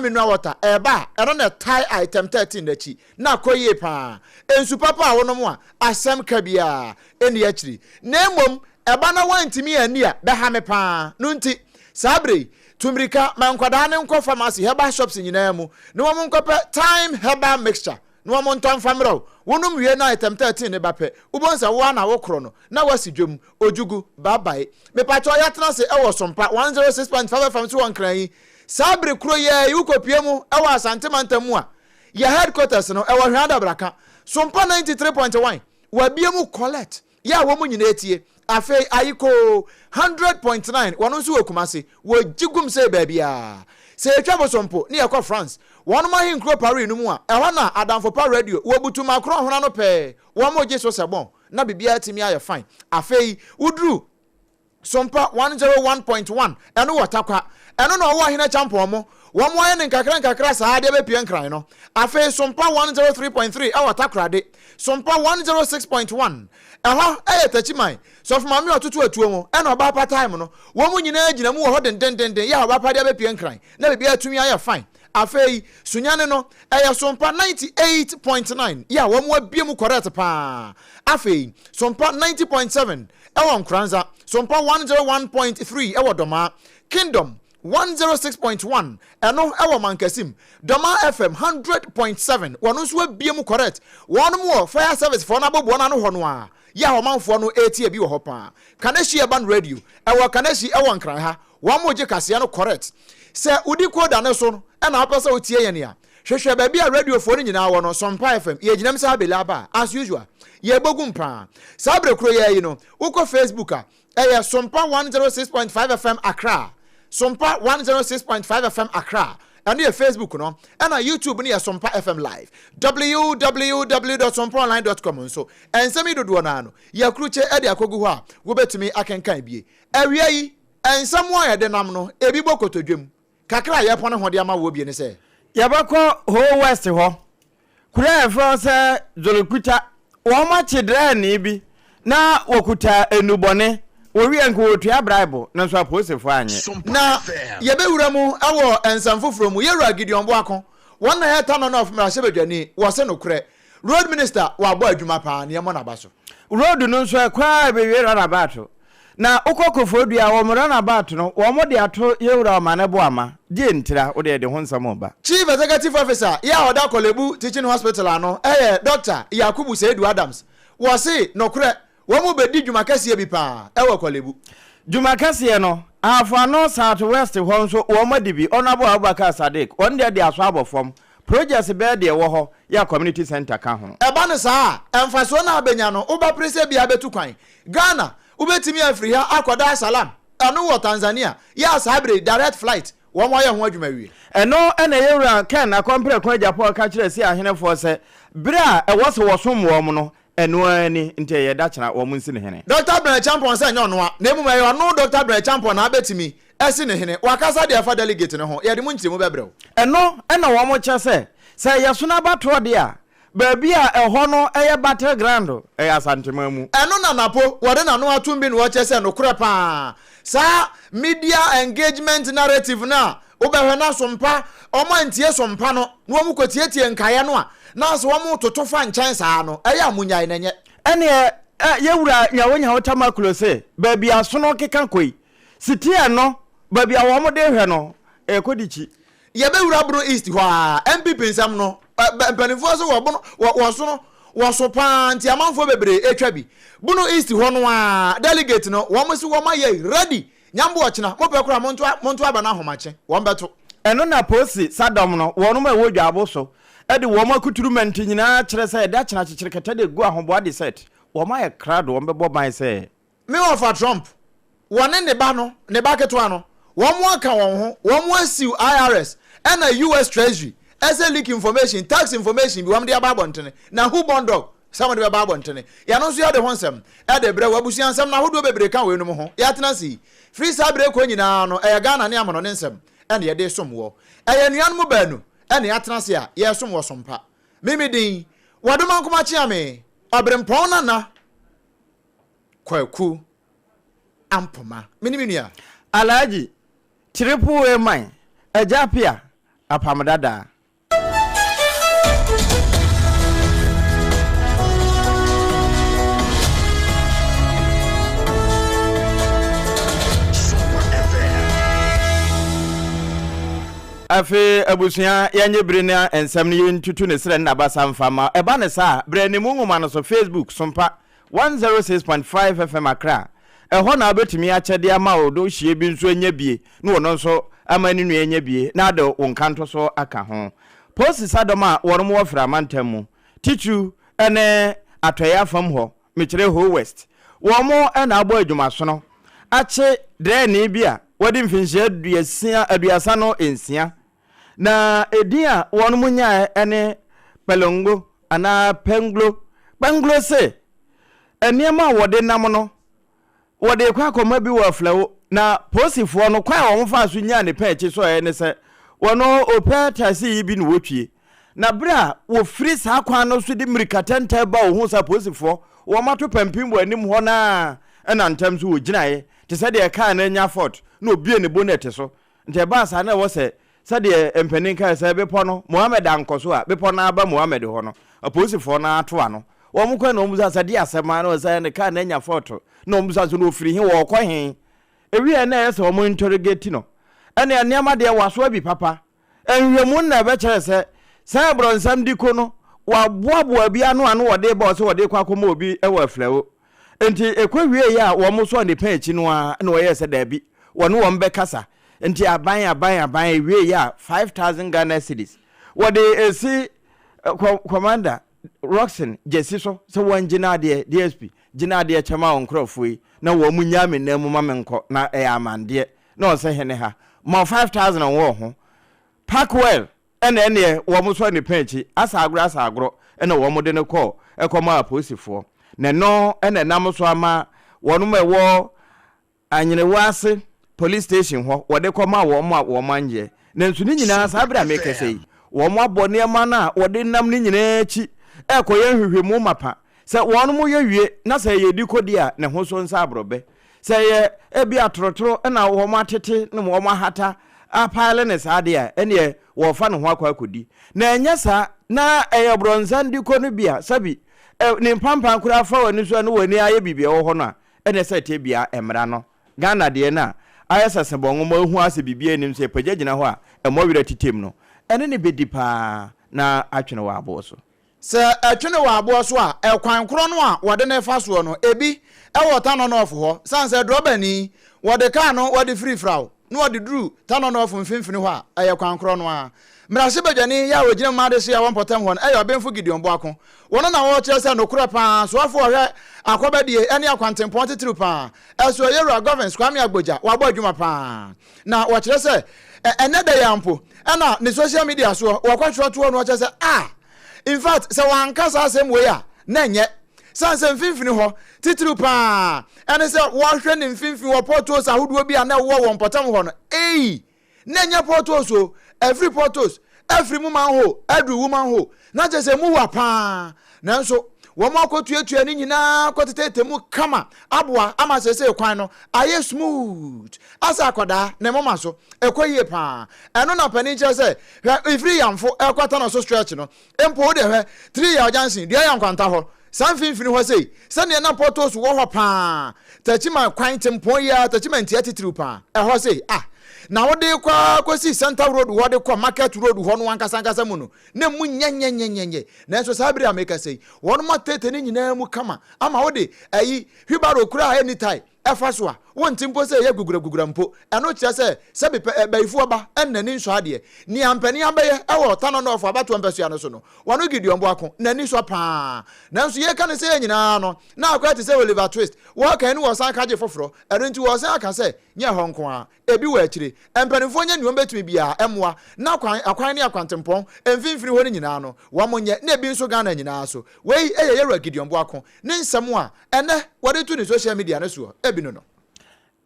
mineral water eba na tie item 13 nachi na koye pa ensu papa a wono mu a asem ka bia eni akiri na emom eba na wantimi ani a be ha me pa no nti sabre tumrika mankwada ne nko pharmacy herbal shops nyina mu no mo nkope time herbal mixture no mo nton famro wonum wie na item 13 ne bape ubonsa wo na wo kro no na wasidwom ojugu babae me pacho yatena se ewo sompa 106.5 FM so wankran sabre kro ye ukopie mu ewo asante mantamu a ye headquarters no ewo hwada braka sompa 93.1 wabie mu collect ya wo mu nyina etie afi ayiko 100.9 wono so okumase wo jigum se baabia se etwa sompo ne yakọ France wonu ma hinkro Paris no mu a ehọ na adamfo pa radio wo butu makro hona no pe wo mo je so sebon na bibia timi aye fine afi udru sompa 101.1 eno watakwa eno na wo ahina champion mo wo mo aye nkakra saa de be pie nkran no afi sompa 103.3 awatakra de sompa 106.1 ehọ eye tachiman so for mami otutu atuo mu eno oba pa time no wo mu nyina agina mu wo ho den ya oba pa de be pie nkran na bibia atumi aye fine afei sunyane no eye sompa 98.9 ya wo mu abie mu correct pa afei sompa 90.7 ewo nkranza sompa 101.3 ewo doma kingdom 106.1 eno ewo mankasim doma fm 100.7 wono so abie mu correct wono mu fire service for na bobo na no ho no a ya ho manfo no etie bi wo ho pa kaneshi eban radio ewo kaneshi ewo nkran ha wo mo je kase no correct se udi koda ne so no na apesa otie ye ne a hwehwe ba bia radio fo ni nyina wo no sompa fm ye ginam sa belaba as usual ye bogum pa sabre kro ye yi no uko facebook a eye sompa 106.5 fm Accra sompa 106.5 fm Accra and your Facebook no and na YouTube ni Sompa FM live www.sompaonline.com so and semi dodo na no ya kruche e de akogu ho a wo betumi akenkan bie awia yi en samwa ya de nam no ebi bokotodwem kakra ye pone ho de ama wo bie ne se ya bako ho west ho kura e fro se zolokuta wo ma chidra ni bi na wokuta enubone owi enko otua Bible na so aposefo anye na ye bewura mu awo ensamfoforo mu yewura Gideon Boako won na heta no of mra sebedwani wo se no kure road minister wa bo adwuma pa ne mo na baso road no so kwa be we run about na ukokofo dua wo run about no wo mo de ato yewura ma ne bo ama die ntira wo de ho nsam ba chief executive officer ya oda Kolebu teaching hospital ano Dr. Yakubu Seidu Adams wo se no kure wo mu bedi dwumakase bi pa ewo Kolebu dwumakase no afano south west ho nso wo madibi onabo Abubakar Sadiq on de aso abofom projects be de wo ho ya community center ka ho eba ne saa emfaso na abenya no uba prese bia betu kwan Ghana ubetimi afri ha akoda salam anu wo Tanzania ya sabre direct flight wo mo ye ho adwuma wie eno ena yewura ken akompre kwa Japan ka kire si ahenefo se bra e wo se wo som wo mo no eno ani nte ye da kira wo mu nsi ne hene Dr. Brian Champion say nyo no a na emu me yo no Dr. Brian Champion na abetimi esi ne hene wakasa de afa delegate ne ho ye de mu nti mu bebrew eno ena wo mo che se yeso na bato de a baabi a eho no eye battleground asantema mu eno na napo wode na no atumbi ne wo che se no kure pa sa media engagement narrative na obehwe na sompa omo ntie sompa no no mu kwetietie nkaye no a na so wo toto fa nchan saa no eya munyai nenye ene yewura nyawonya hotama klose baabi asono keka koi sitie no baabi a wo mo de hwe no ekodichi ye bewura bro east ho a MPP nsam no mpanifo so wo bono wo so no wo so pa nti amanfo bebre etwa bi bono east ho no a delegate no wo mo si wo ma ye ready nyambo ochina mo pe kura monto aba na homache wo mbeto eno na posi sadom no wo no ma wo dwabo so ede wo ma kuturu menti nyina kire se da kina kikirikata de gu ahobo ade set wo ma ye krado wo mbebo ban se me ofa Trump wone ne ba no ne ba keto ano wo mo aka won ho wo mo asiu IRS and a US Treasury as a leak information tax information bi wam de ababonten na who bondog some de ababonten ya no so ya de honsem e de bre wabusu ansem na hodo bebre kan we no ho ya tena si free sabre ko nyina no e Ghana ne amono ne nsem e de de somwo e nuan mu baanu e ne ya tena si a ye somwo sompa mimi din wadoma nkoma chia me obrempon na kwaku ampoma mini minua alaji triple man ejapia APAM DADAA. Afe abusuya yanye brena ensam ne yintutu ne sere na basa mfama eba ne sa brene munguma no so Facebook SOMPA 106.5 FM Accra eho na abetimi akyede ama odo hie bi nso anya bie ne wono nso amani nu anya bie na ade wonkanto so aka ho post sadoma wono mo wofra mantamu tichu ene atoya fam ho mekire ho west wo mo na abo adwuma so no ache drene bia wodi mfinhye aduasa no ensia na edia wonu munya ene pelongo ana penglo se eniema wode nam no wode kwa koma bi wa flawo na posifo no kwa won fa so nya ne pechi so ene se wono opeta se yibi no wotwie na bra wo free sa kwa no so di mirikatenta ba wo hu sa posifo wo mato pampimbo anim ho na ena ntam so wo ginaye te se de ka na nya fort na obie ne bonnet so nte ba sa na wo se de empenin ka se bepo no Mohammed ankoso a bepo na aba Mohammed ho no aposifo na ato ano wo mukwa na omuza sa de asema na se ne ka na nya fort na omuza so no ofiri he wo kɔ he ewie na yɛ se wo interrogate no ene nneama de waso abi papa enhwemu na be kyerɛ se bronsam diko no wa boaboa bi ano wode ba so wode kwa kɔma obi e wa flawo enti ekwawie ya wo mo so ne panchi no a na wo yɛ se da bi wono wo mbe kasa enti aban wie ya 5,000 Ghana cedis wode esi commander Roxen jesi so wanjina de DSP jina de chama onkrofoi na wo munya me na mu mamenko na amande na o se hene ha ma 5,000 wo ho Parkwell ene wo mo so ne panchi asagro ene wo mo de ne call ekoma aposifo ne no ene nam so ama wono mewo anyene wase police station ho wode koma wo manje na nsu ni nyina sa bra make sei wo mo abone ma na wode nam ni nyina chi ekoye hwehwemu mapa se wono mo yewie na se ye dikodi a ne ho so nsa abrobe se ye ebi atrotro na wo mo atete ne wo mo hata apale ne sade a ene wo fa ne ho akwa kodi na enya sa na eye bronzan diko no bia sabi ne pampa kura fa woni so no woni aye bibia wo ho no a ene se te bia emra no Ghana de na ayesa se bongo mo hu ase bibia enim se pagagina ho a emo wira titem no ene ne bedi pa na atwene wa abo so se atwene wa abo so a ekwan kro no a wode ne fa so no ebi e wota no no ofo ho sanse drobani wode ka no wode free fraw no wode dru ta no no ofo mfimfini ho a ekwan kro no a mrase badwani ya wogina made so ya wonpotam ho no benfo gideon boako wono na wo kire se no kura pa so afo hwe akobadie ene akwantempo tetru pa eso yero governance kwame agboja wabo adwuma pa na wo kire se ene da yampo ena ne social media so wo kwatwo to no kire se in fact se wankasa asem we ya na nye sanse mfimfini ho titru pa ene se wo hwe ne mfimfini wo portos ahodo bi na wo wonpotam ho no na nye portos so every portos every woman ho every woman ho na je se mu wa pa na nso wo ma kotuatua ni nyina kotetetemu kama aboa ama sese kwan no aye smooth asa akoda na mama so ekoyie pa eno na pani che se ifri yamfo ekwata no so stretch no empo de hwe 3 ya jansin dia ya nkwanta ho sanfinfini ho sei sane na portos wo ho pa tachima kwan tempo ya tachima ntia titru pa ho sei na wode kwa kwesi center road wode kwa market road ho no wankasa mu no na mu nyenyenyenyenye na so sabiri ameka sei wono matete ni nyina mu kama ama wode ayi hwibaro kura anytime efaso a wontimpo se ye gugura mpo eno kire se sebi baifu oba enani nso ade ni ampani abaye ewo tano no ofo abato mpeso ya no so no wono gideon boako nani so pa na nso ye kan se nyina no na akwati se Oliver Twist wo kan ni wo san kaje foforo eno nti wo san aka se nye honko a ebi wa akire empanifo nya niwo betumi bia emwa na akwan ne akwantempon emfinfini ho ni nyina no wo monye na ebi nso Ghana nyina so wei eye yero gideon boako ne nsem a ene wode tu ni social media ne so no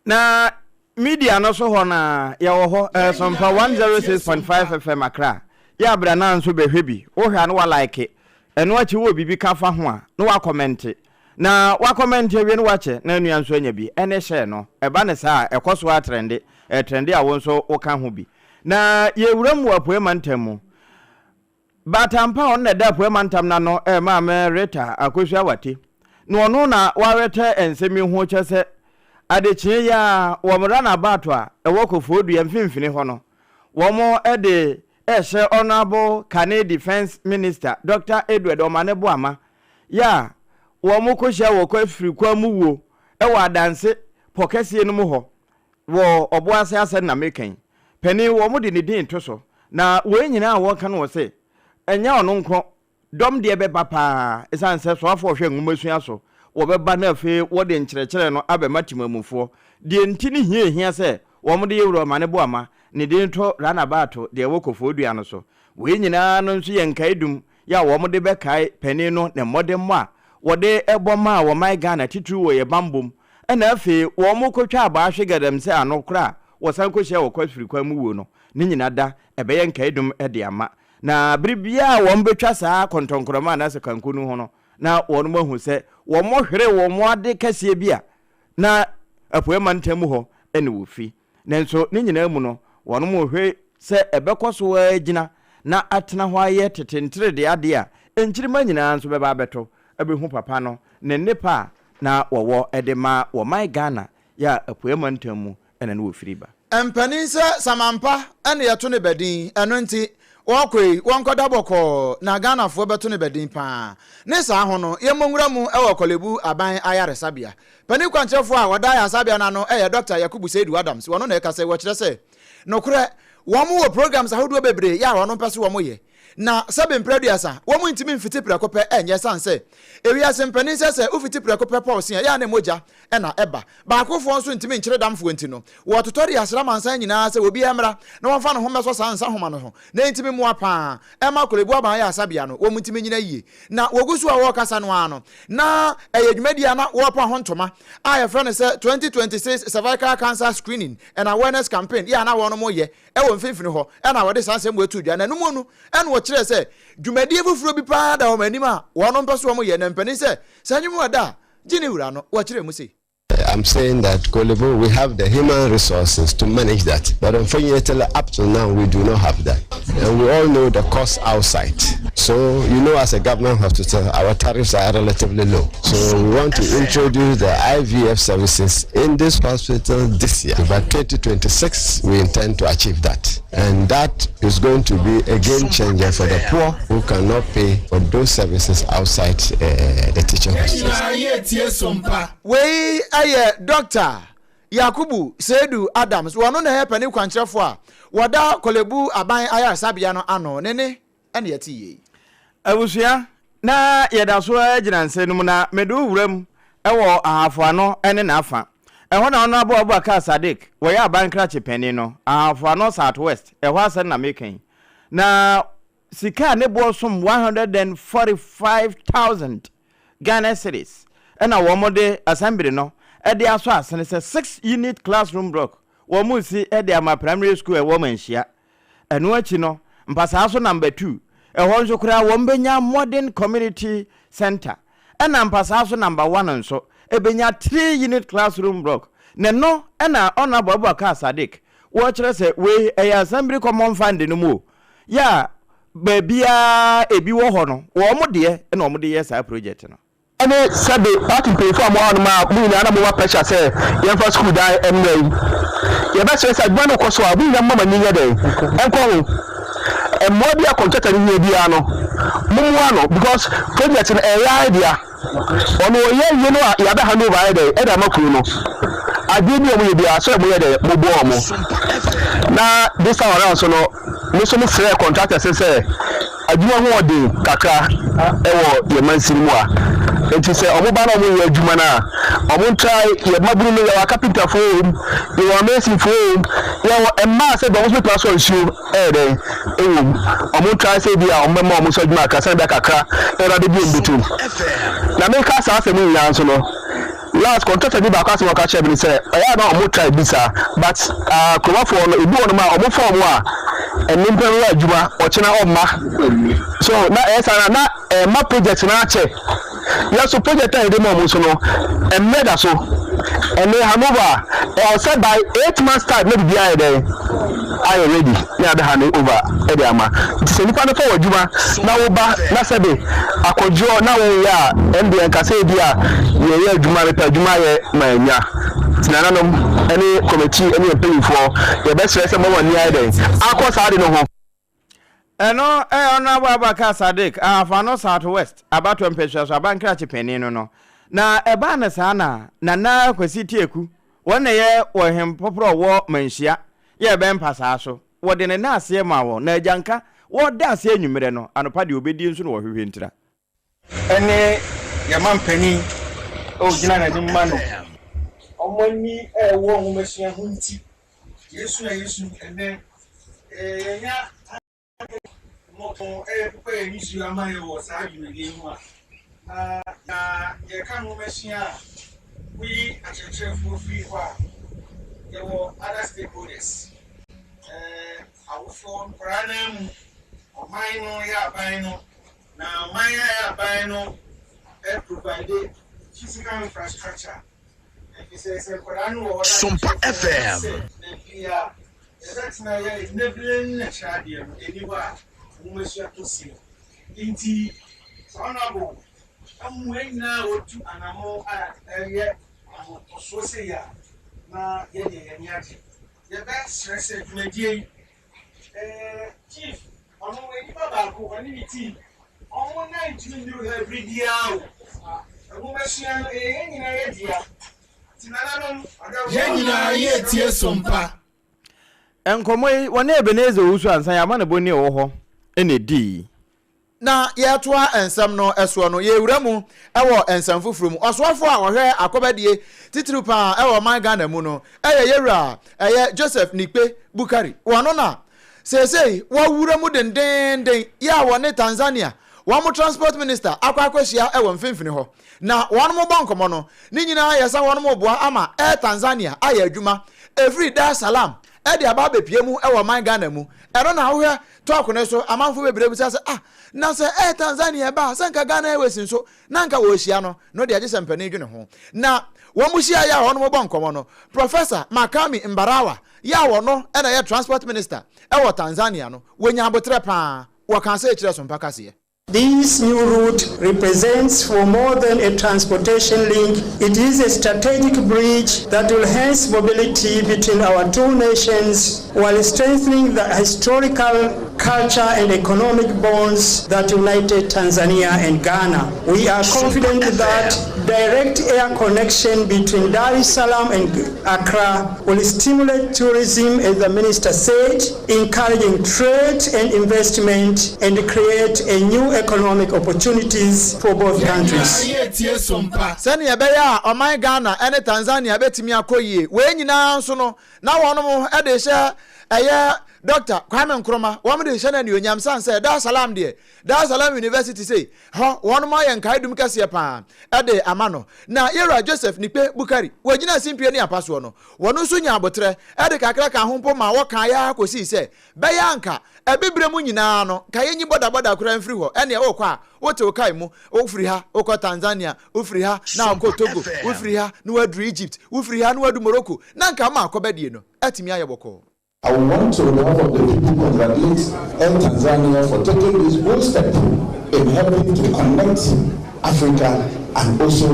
na media no so ho na ya wo ho SOMPA 106.5 FM Accra ya bra na nso behwe bi wo hwa no wa like eno achi wo bibi ka fa ho a no wa comment na wa comment ewie no wa che na anu anso anya bi ene share no eba ne sa ekoso a trend a wo nso wo ka ho bi na yewuram wa poema ntemu batampa on na da poema ntam na no ma me reta akosua wate no no na wareta ensemi ho kyese adechie ya womra na bato a ewokofodu ya mfimfini ho no womo ede ehye honorable Canadian Defense Minister Dr. Edward Omaneboama ya womo kohia wo kwafiri kwamu wo ewa adanse pokesie no mu ho wo oboase ase na mekan pani womo de ne din to so na we nyina wo kan wo se enya ono nko dom de be papa esanse so afo hwe ngumasua so wo be ba na afi wo de nkyerɛkyerɛ no abematimamufo de ntini hia se womo de yewro Omaneboama ne din to ranabato de wokofodua no so we nyina no nso yenkaidum ya womo de be kai pani no ne modem a wo de eboma wo mai Ghana titru wo ye bambom na afi womo kotwa aba hwe gadam se anokra wo san ko hye wo kwafiri kwamu wo no ne nyina da ebe yenkaidum de ama na bribia wo mbetwa saa kontonkroma na se kankunu ho no na wono mahu se wo mo hwere wo mo ade kase bia na apoema ntamu ho ene wo fi nanso ne nyina mu no wono mo hwe se ebekoso agina na atena ho aye tetentere de ade a enkyirima nyina nso beba beto ebehu papa no ne nepa na wowo edema wo mai Ghana ya apoema ntamu ene no wo firiba empaninse samampa ene yeto ne bedin eno nti wakwe wankoda boko na Ghana fo beto ne bedin pa ne sa ho no yemonwura mu ewo kolebu aban ayaresabia pani kwanchefo a wada ayasabia na no Dr. Yakubu Seidu Adams wono na ekase wo kire se nokure womo wo programs ahodo bebre ya wono pese womo ye na sabe mpraduasa womo intimi mfiti prekope enye sanse ewia sempani se ufiti prekope pause ya na moja na eba ba akofo nso intimi nkyere damfo enti no wo totori asra mansan nyina se obi emra na wonfa no homeso sansa homa no ho na intimi mu apa ema kolebu aba ya asabia no womo intimi nyina yie na wogusu a wo kasa no ano na eyedwumadia na wo pa hontoma a friend se 2026 cervical cancer screening and awareness campaign ya na wono mo ye ewo mfimfini ho na wo de sanse mu etu dwa na numu nu ene kire se dwumadie fufuro bi pa da ho anima wono mpeso wo mo ye na mpani se sanyumu ada gini wura no wo kire mu se I'm saying that Kolebu, we have the human resources to manage that. But unfortunately, up to now, we do not have that. And we all know the costs outside. So, you know, as a government hospital, our tariffs are relatively low. So we want to introduce the IVF services in this hospital this year. By 2026, we intend to achieve that. And that is going to be a game changer for the poor who cannot pay for those services outside the teaching hospitals. Dr. Yakubu Seidu Adams wono na hepani kwankyerefo a wada kolebu aban ayasabia no ano nene ene yetiye abusua na yedaso agina nsenum na medu wuram ewo ahafo ano ene na afa eho na ono abo aka Sadik wo ya aban krache pani no ahafo ano Southwest eho asen na mekan na sika ne bo som 145,000 Ghana cedis ena wo mode assembly no ede aso asene se 6 unit classroom block wo mu si ede ama primary school e wo manhia eno achi no mpasa aso number 2 e ho nso kura wo mbenya modern community center ena mpasa aso number 1 nso ebenya 3 unit classroom block ne no ena ona babu aka Sadik wo kire se we e assembly common fund no mu ya babia ebi wo ho no wo mo de ena wo mo de yes project no ene sabe party pay for mo ma bu ni ana mo pressure say ye for school die emna ye ba say gba no koso abu ni mama ni ye dey enko ho e mo bia contract ni bia no mumu ano because project na e idea ono ye no ya ba hand over dey e da makuru no ade bi mo ye bia so mo ye dey mo bo mo na this time around so no me so me free contract say adwuma ho ode kakra ewo ye mansiri mu a enti se omoba na omo ye adwuma na omo try ye maburu no ya carpenter form ye amazing form ye emma se do hospital so issue dey ewo omo try say bia omo ma omo so adwuma kasa da kakra era de bi mbitu na me ka sa se mu yan so no last contract bi ba ka se waka che bi say ya na omo try bisa but kuma for no ebi won ma omo form a enimpe ro adwuma o chena omma so na esa na ma project na che ya so project I dey mo so no emeda so ene Hanover said by 8 months time maybe there I already near the hand over Ediama. It's a nipa for Juma. Now over Nasabe. Akojo now we are MBN Kasedia. Ye Juma Juma Maya. Tinanum any committee any pay for the best rest of 1 year day. Akwas I don't know. No, Honorable Abaka Sadiq, Fano Southwest, about to impatience, a bank penny no. Na ebana sana na kwesi tieku wona ye wo hem popro wo manhia ye ben pasaso wo de ne na ase ma wo na ajanka wo da ase anwumere no anopa de obedi nso no wo hwehwe ntira ene ya mampani o gina na di ma no omoni wo humesua hunti yesu ene nya mo ko ko yesu amaye wo sa yimege mu na ye kan wo machine we actually free for your other stakeholders our phone pranam o mine ya baino na mine ya baino provide physical infrastructure SOMPA FM yeah that's na ya enabling na chadi anywhere wo machine to see inti honorable amwena otu anamo eye so say ya na ye de nyaje ye ba stress dwumadie chief ono we baba ko oni miti omo 19 new every day awo ego machine nyina ye dia tinana no ye nyina ye tie SOMPA enkomoi wona ebeneze wusu ansan ya ma na boni wo ho ene di na yetoa ensam no eso no ye wuramu ewo ensam fufuru mu osoafo a wohwe akobadie titiri pa ewo man Ghana mu no yewura Joseph Nikpe Bukari wono na sesei wo wuramu dendenden ya wone Tanzania wo transport minister akwakwahia ewo mfimfini ho na wono mo bankomo no ni nyina yesa wono mo boa ama Tanzania aya adwuma every Dar es Salaam edi aba bepie mu ewo man Ghana mu ero na wohwe talk no so amanfo bebre bi say na se Tanzania ba sanka Ghana ewesin so nanka wo hia no de agye sempani dwene ho na wo mu hia ya ho no mo bonkomo no Professor Makami Mbarawa ya wo no na ye transport minister ewo Tanzania no wonya abotre pa wo kan say kire SOMPA kase. This new route represents for more than a transportation link. It is a strategic bridge that will enhance mobility between our two nations while strengthening the historical, culture and economic bonds that united Tanzania and Ghana. We are confident that direct air connection between Dar es Salaam and Accra will stimulate tourism, as the minister said, encouraging trade and investment and create a new economic opportunities for both countries. Sani ebeya oman Ghana ene Tanzania betimi akoyie we nyina so no na wono mo ede hye eye Dr. Kwame Nkrumah wo de hye na ne onyam san say Dar es Salaam de Dar es Salaam University say ho wono mo ye nkai dum kase pa ede amano na yera Joseph Nikpe Bukari we nyina simpie ne apaso no wono so nya abotre ede kakra ka ho mpo ma wo kan ya akosi say beya nka ebebre mu nyina no kaye nyi boda kura mfiri ho ene wo kwa wote okai mu ofiri ha okọ Tanzania ofiri ha na okọ Togo ofiri ha na wadu Egypt ofiri ha na wadu Morocco na nka ma akobadie no atimi ayeboko. I want to, on behalf of the people, congratulate Air Tanzania for taking this bold step in helping to connect Africa and also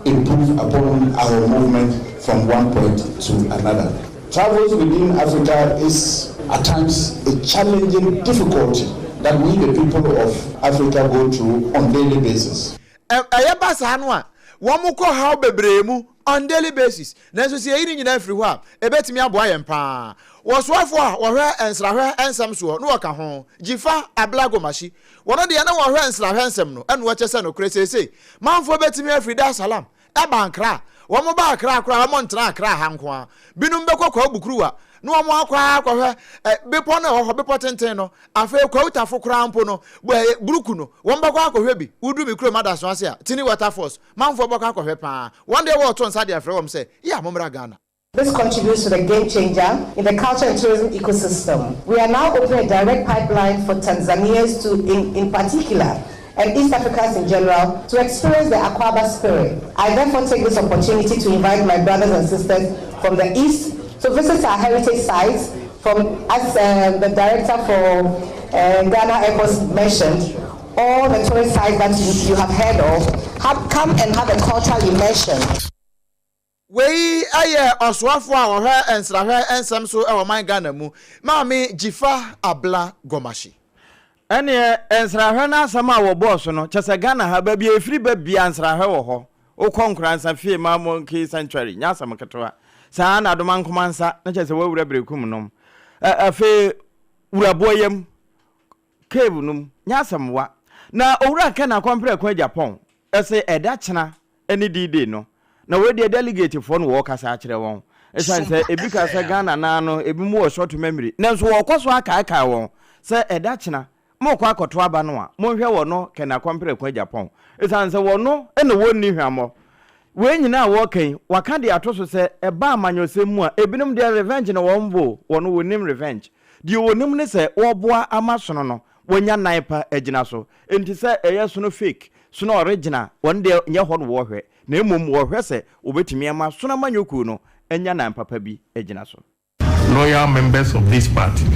improve upon our movement from one point to another. Travels within Africa is at times a challenging difficulty that we, the people of Africa, go through on daily basis. On daily basis na so se yiri nyina afiri ho a ebetimi aboa yem pa woswafo a wohwe ensrahwe ensam so no waka ho jifa ablago mashi wono de na wohwe ensrahwe ensam no enu wachese no kresese manfo betimi afiri Dar es Salaam Abankra wo mo ba akra akra mo ntra akra ha nko a binum bekokọ bukruwa no mo akwa akwa bepo na ho bepo tenten no afa kwa utafo kra mpo no buruku no wo mbakwa akwa bi udu mi kro madaso ase a tini water force manfo bakwa akwa pa one day wo to nsa de afre wom say ya momra Ghana. This contributes to the game changer in the culture and tourism ecosystem. We are now opening a direct pipeline for Tanzanians in particular and East Africans in general to experience the Aquaba spirit. I therefore take this opportunity to invite my brothers and sisters from the East to visit our heritage sites from, as the director for Ghana Airports mentioned, all the tourist sites that you have heard of have come and have a cultural immersion. We aye oswafo a wo hwe ensrahwe ensam so e wo man Ghana mu maami Jifa Abla Gomashi ene ensrahwe na asam a wo boss no chese Ghana ha ba bia efiri ba bia ensrahwe wo ho ukonkransa fie ma monkey sanctuary nya asam ketwa sa na adoma nkomansa na chese wawura brekum nom afi wuraboyem cave num nya asam wa na owura ka na kompre kwa Japan ese eda chena eni dide no na we dey delegate for no work asa akire won esan say ebi ka say Ghana na no ebi mu wo short memory na so wo kwaso aka won say eda chena mo kwa akoto aba no a mo hwe wo no ke na kompre kwa Japan esan say wo no ene wo ni hwamo we nyina wo kan waka de atoso say eba amanyosem mu a ebinom de revenge na wo mbo wo no wonim revenge di wonim ne say wo boa amasono no wonya naipa agina so enti say eyeso no fake so no original won de nye ho no wo hwe na emom wo hwe se obetimi ama so na manyoku no enya na papa bi agina so. Loyal members of this party,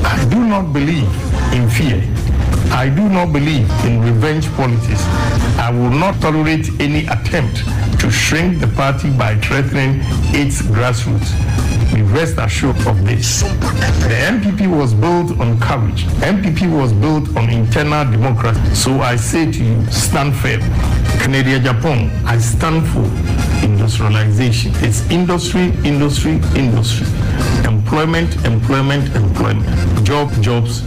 I do not believe in fear. I do not believe in revenge politics. I will not tolerate any attempt to shrink the party by threatening its grassroots. Be rest assured of this. The MPP was built on courage. MPP was built on internal democracy. So I say to you, stand firm. Canada, Japan, I stand for industrialization. It's industry, industry, industry. Employment, employment, employment. Jobs.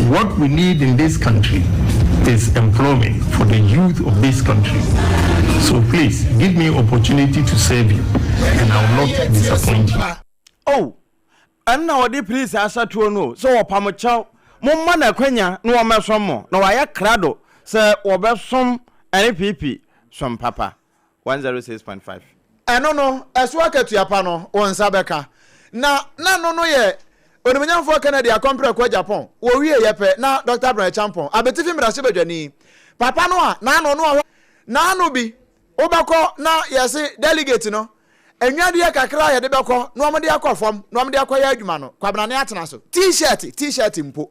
What we need in this country is employment for the youth of this country. So please, give me opportunity to serve you, and I will not disappoint you. Oh, and now the police asa to no. So pamocha, mumma na kwenya no omesomo. No waya krado se obesom NPP som papa 106.5. No, eswa ketuapa no wonsabeka. Na no ye onimanyamfo Canada compare kwa Japan. Wo wie yepe na Dr. Brian Champon. Abetifi mrase badwani. Papa no a na no bi obako na yesi delegate no. Enwade ye kakra ye de beko no amde akofom no amde akoya adwuma no. Kwabrane atena so. T-shirt mpo.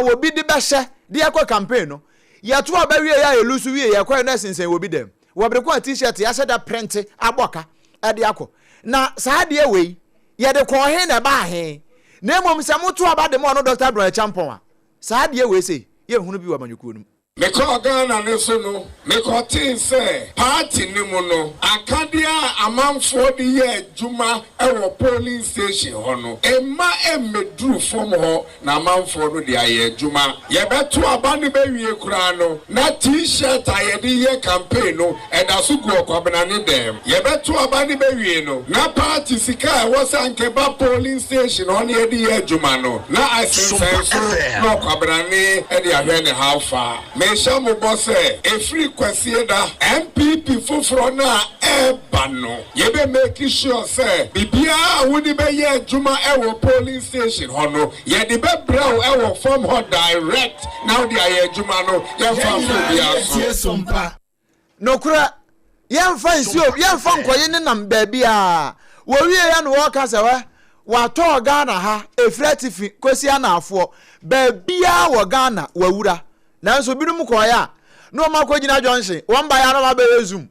Wo bi de behye de akọ campaign no. Ye to abawie ya elusu wie ye kwa na sinsen wo bi dem. Wo breko t-shirt ya seda print aboka e de akọ. Na saa de we ye de ko he na ba he. Na mom se moto aba de mo no Dr. Brian Champon a saa de we say ye hunu bi wa manyuku no me call Ghana ne so no me call tin say party ni mu no akadia amanfo de ye adwuma e polling station ho no emma emedru from ho na amanfo no de aye adwuma ye beto aba ne be wie kura no na t-shirt aye de ye campaign no e da so go kwabena ne dem ye beto aba ne be wie no na party sika e was anke ba polling station ho ne de ye adwuma no na asensen so no kwabena ne e de ahwe ne how far Shamu Bosse, a free Kwasieda, MPP Fufrona, Ebano. Yebe make sure, say, Bibia would be ye Juma Ewo polling station, Hono, ye the bed brow Ewo from her direct. Now the Aye Jumano, ye SOMPA. No cra, yan fancy, yan fan quiet and baby. Worry and walk as a wato Ghana ha, a fretifi, Kwasiana for, Babia wa Ghana, Wawura. Nanso binom koya no makogina Johnson won ba ya no ma be zoom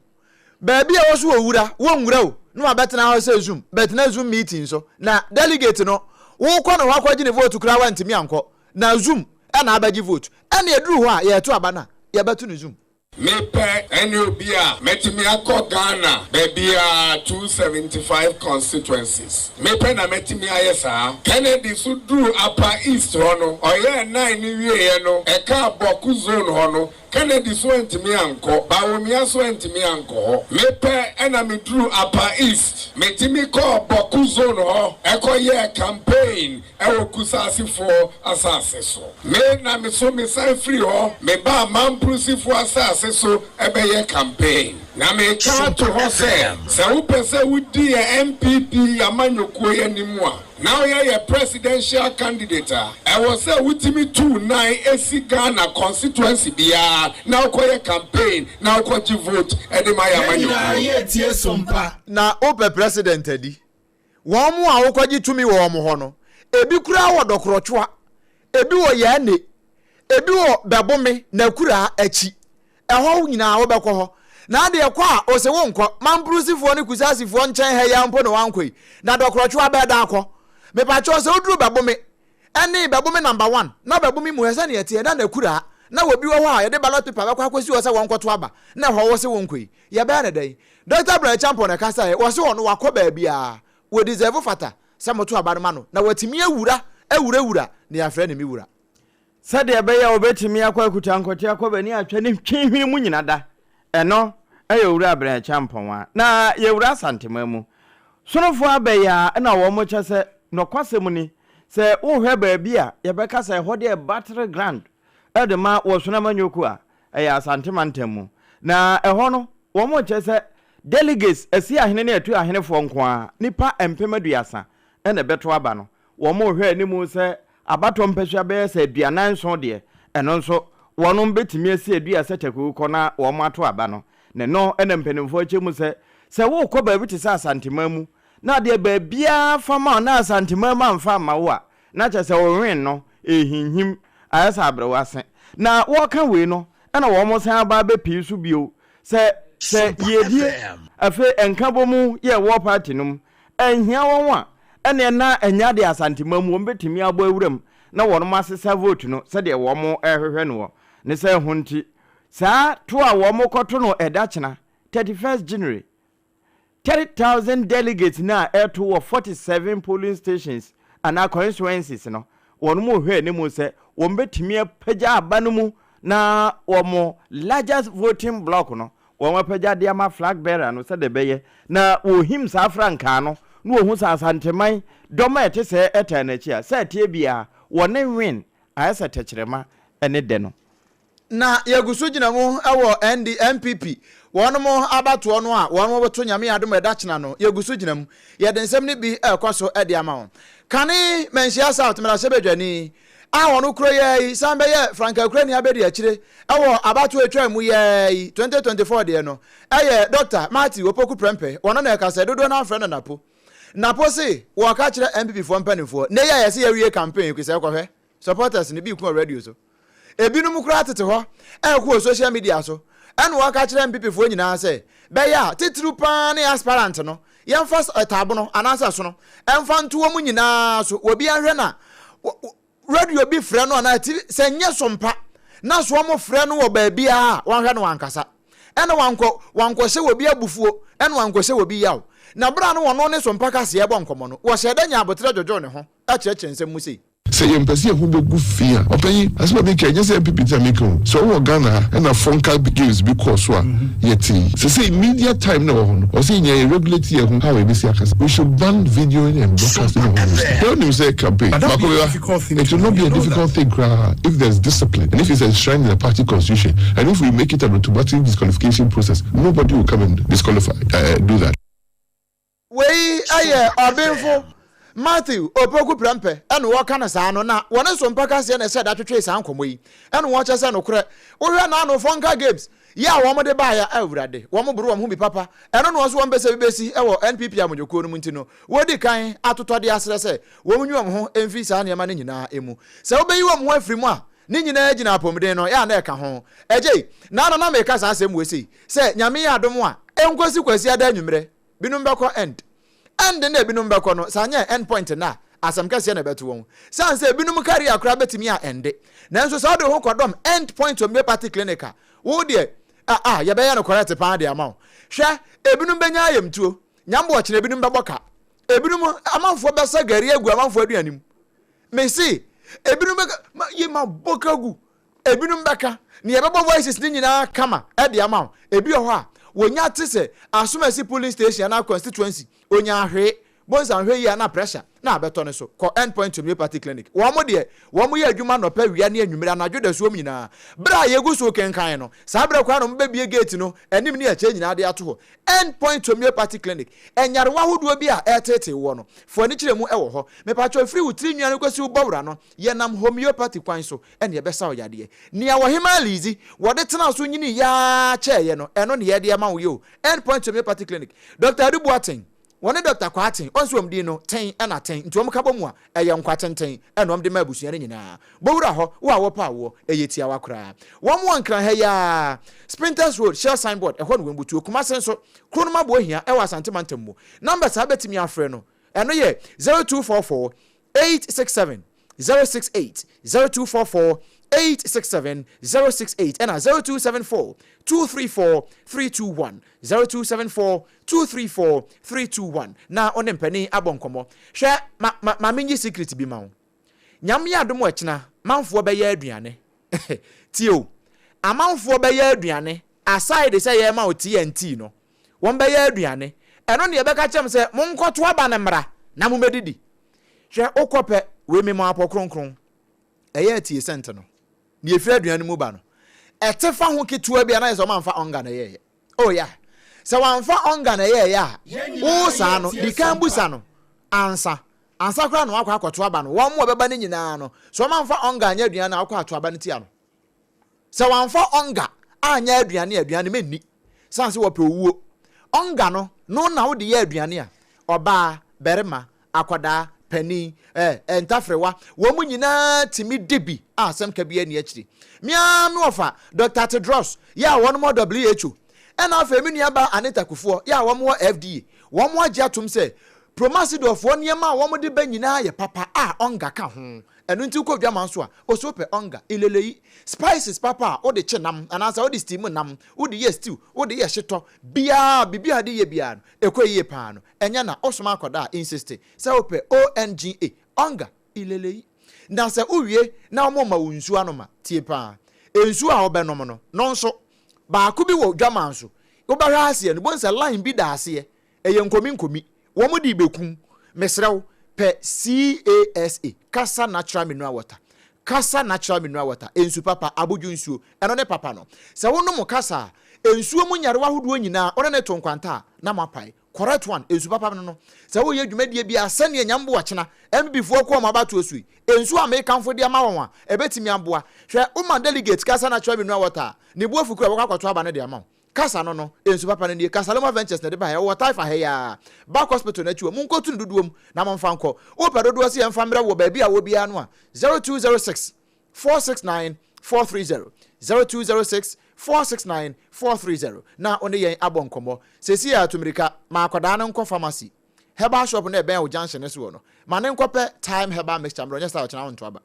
baabi a woso owura won wura o no ma betena ho se zoom betena zoom meeting so na delegate no wo kɔ no wakogina vote kura wa ntimi anko na zoom e na abaji vote e na eduru ho a ye to aba na ye betu no zoom Mepe Enubia, Metimia Ghana, Babia 275 constituencies. Mepe na Metimia yesa. Kennedy Sudru Upper East Hono, Oye 9 year no, Eka Boku Zone Hono. Kennedy swent me anko, Bawumia swent me anko. Mepe enami drew Upper East. Metimi ko Boku Zone ho, Eko ye campaign, Ewo kusasi for asase so. Me na me so me say free ho, me ba mamprusi for asase so ebe ye campaign. Na me ka to ho se wo pese wudi MPP amanyokuo ye nimu a. Now you're a presidential candidate. I was say witimi 29 AC Ghana constituency bia. Now call your campaign. Now call you vote. Edi maya manyo. Na ope president edi. wɔn mu a wokɔgye tumi wɔ wɔn ho no ebi kura wɔ dɔkorɔtwa ebi wɔ yɛne ebi wɔ bɛbome na kura akyi ɛhɔ nyinaa wobɛkɔ hɔ na ade ɛkɔ a ose wo nkɔ mamprusifoɔ ne kusasifoɔ nkyɛn ha ya mpo ne wankɔ yi na dɔkorɔtwa bɛda akɔ mepakyɛ sɛ woduru bɛbome ɛne bɛbome number 1 na bɛbome mu hɛsɛ ne yɛteɛ na kura na wobi wɔ hɔ a yɛde ballot paper bɛkɔ akɔsi wɔ sɛ wɔn kɔto aba na ɛhɔ wɔ se wo nkɔ yi yɛbɛyɛ ne dɛn Dr. Brian Champion kasa yɛ wɔ se wɔn wakɔ baabi a wo deserve fata sɛ moto aba no ma no na watimi awura ne afrɛ ne mi wura sɛdeɛ ɛbɛyɛ wobɛtumi akɔ akuta nkɔte akɔ bani atwa ne twinhwene mu nyina da ɛno ɛyɛ wura Brian Champion a na yɛwura asantema mu sonofoɔ abɛyɛ a na wɔn kyɛ sɛ nɔkwasɛm ni sɛ wohwɛ baabi a yɛbɛka sɛ ɛhɔ deɛ battle ground ɛde ma wɔsona manyoku a ɛyɛ asantema ntam mu na ɛhɔ no wɔn kyɛ sɛ delegates asi ahene ne atu ahenefoɔ nko a nipa mpemaduasa ɛna bɛto aba no wɔn hwɛ animu sɛ abato mpɛhwa bɛyɛ sɛ aduanan so deɛ ɛno nso wɔn betumi asi aduasa taku kɔ na wɔn ato aba no ne no ɛna mpanimfoɔ kyɛ mu sɛ wokɔ baabi te sɛ asantema mu na deɛ baabia fama na asantema mu amfa ma wo a na kyɛ sɛ wɔwen no ehinhim ayɛ sɛ abrɛwase na wɔka wei no ɛna wɔn san aba bɛpii so bio sɛ yedie afe enkabo mu ye war party num enhia won a ene na enya de asantema mu ombetimi abo awuram na wono masesa vote no se de wo mo ehwehwe no ne se hunti saa to a wo mo koto no edachena 31st January 30,000 delegates na to 47 polling stations and constituencies no wono mo hwe ne mu se ombetimi apagya aba no mu na wo mo largest voting block no wɔn apagya de ama flag bearer no sɛ de bɛyɛ na wɔhim saa frankaa no na wɔhu sa asanteman dɔma ɛte sɛ ɛta n'akyi a sɛ ɛteɛ bia wɔne win ayɛ sɛ tɛkyerɛma ɛne de no na yɛguso gyina mu ɛwɔ NPP wɔn mo abatoɔ no a wɔn mo bɛto nyame adom ɛda kyena no yɛguso gyina mu yɛde nsɛm ne bi ɛkɔ so ɛde ama wɔn kane menhyia south merahyɛ badwani a wono kuro yɛ san bɛyɛ franka kuro ni abɛdi akyire ɛwɔ abato atwa mu yɛ 2024 de no ɛyɛ Dr. Marty Opoku Prempeh wono na ɛkasa dodo na afrɛ na napo se wɔka kyerɛ MPP fo mpanimfoɔ ne yɛ yɛse yɛwie campaign kwesɛ kɔhwɛ supporters ne bi ku radio so ebinum kura tete hɔ ɛkɔ social media so ɛna wɔka kyerɛ MPP fo nyinaa sɛ bɛyɛ titru pa ne aspirant no yɛmfa tabo no anasa so no ɛmfa ntoɔ mu nyinaa so obi ahwɛ na radio bi frɛ no na ti sɛ nyɛ sompa na so mo frɛ no wɔ baabi a wanhwɛ no wankasa ɛna wankɔ hyɛ obi abufuo ɛna wankɔ hyɛ obi yaw na bra no wɔno ne sompa kase ɛbɔ nkɔmɔ no wɔhyɛ da nya abotre dwodwo ne ho akyerɛkyerɛ nsɛm mu sei sɛ yɛmpɛsɛ yɛho bɛgu fie a ɔpanyi asɛm bi ka ɛnyɛ sɛ MPP sɛ meka ho sɛ wowɔ Ghana ɛna fonka games bi kɔɔ so a yɛtee sɛ sɛ media time na wɔ ho no ɔsɛ nyɛ regulate yɛ ho how ɛbɛsi akasa we should ban video and broadcasting of homes don't you say campaign it will not be a difficult thing if there's discipline and if it's enshrined in the party constitution and if we make it an automatic disqualification process nobody will come and disqualify do that wei ayɛ ɔbenfo Matthew Opoku Prempeh ene wo kana saa no na wone so mpaka se na se da twetwe saa nkomo yi ene wo kye se no korɛ wo hwɛ na no fonka games ya wo mo de ba ya awurade wo mo buru wo mo bi papa ene no so wo mbese bibesi ɛwɔ NPP amodjoko no munti no wo di kan atotɔ de asere se wo nyu wo ho emfi saa ne ma ne nyinaa emu se wo beyi wo mo afiri mu a ne nyinaa gyina apomden no ya na ɛka ho ɛgye na na me ka saa asɛm we sei se nyame ya adom a enkosi kwasi ada anwumre binum bɛkɔ end na ebinum bɛkɔ no sanya end point na asam kase na beto won san se ebinum career akra betimi a ende nanso sa de ho kodom end point of me party clinic wo de ye be ya no correct pa de ama hwɛ ebinum benya ayemtuo nyambo ɔkyere ebinum bɛbɔka ebinum amanfo bɛsa gari agu amanfo aduanim me si ebinum ye ma bokagu ebinum bɛka ne ye bɛbɔ voices ni nyina kama e de ama ebi hɔ a wonya te se asomasi polling station na constituency onya hwe bonsan hwe ya na pressure na abeto ne so ko end point to me party clinic wo mo de wo mo ya adwuma no pa wia na anwumira na dwo da so nyina bra yegu so kenkan no sa bra kwa no mbebie gate no anim ne ache nyina de ato ho end point to me party clinic enyarewa hodo bi a etete wo no fo ani kire mu ewo ho me pa cho free wutri nua no kwasi wo bawra no ye nam homeopathy kwan so ene ye besa oyade ne wo hema lizi wo de tena so nyini ya che ye no eno ne ye de ma wo yo end point to me party clinic Dr. Adubuaten One Dr. Quatin, also Dino, 10 and a 10, to Mukabomwa, a young Quatin, and the Mabusianina. Boraho, Wawa Power, a Yetia Wakra. One cry, hey, Sprinters Road, Shell Signboard, a one wimble to Kumasenso, Kunuma Boy here, I was Antimantamu. Numbers I bet me a friend. And yeah, 0244 867 068 0244 867 068 and 0274 234 321 0274 234 321. Now on penny abonkomo. Share ma minji secret bi ma. Nyam ya dom wachina manfo be ya aduane. Tio. Amanfo be ya aduane aside say ye ma o TNT no. Won be ya aduane. Eno ne be ka chem say monkoto aba na mra na mo medidi. Share okope we me ma apokronkron. Eye tie sent no. Ni efira aduane mu ba no. Etefa ho ketua bia na yeso manfa onga na ye. Oh yeah. So wanfa onga na ye ya. O sa no di kan busa no. Ansa kra no akwa akoto aba no. Won mo beba ni nyina no. So manfa onga anya aduane na akwa ato aba ne tia no. So wanfa onga anya aduane menni. Sanse wo pe owuo. Onga no na wo de ye aduane a. Oba berema akwada penny entafrewa wo mu nyina timi debi asem ka bia ni akiri mia me ofa Dr. Tedros ya won mo WHO ena afa mi nuaba Anita Kufuor ya wo mo FDA wo mo agya tum se promasido of one yema wo mo de ba nyina ye papa onga ka ho enu nti ko dwa manso a osope onga ileleyi spices papa o de chenam anasa o de steam nam o de ye stew o de ye hyeto bibia de ye bia no ekoye pa no enya na osoma akoda insist se ope ONGA onga ileleyi na se uwie na o ma wonsu anoma tie pa ensu a obenom no nonso ba ko bi wo dwa manso wo ba hwa ase no bonsa line bi da ase eye nkomi wo mo di bekum mesrew pe CASA Kasa Natural Mineral Water ensu papa aboju nsuo eno ne papa no se wono mo kasa ensuo mu nyare wahodo nyina one ne tonkwanta na mapai correct one ensu papa no se wo ye dwumadie bia sane nyambo wachena MB4 ko ma bato osui ensu Americanfo dia ma won a ebetimi aboa hwe uma delegate Kasa Natural Mineral Water ne buafu kura wakwato aba ne dia ma Kasa no ensu papa ne Kasa Loma Ventures ne de ba he water fa he ya back hospital na chiwo munkotu nduduom na momfa nko wo pedodo se yemfa mra wo ba bia wo bia no a 0206 469 430 0206 469 430 na one yen abonkomo sesi ya tumirika ma akoda na nko pharmacy herbal shop na ebe o junction ne so no ma ne nkope time herbal mixture mro nya sa ochena wonto aba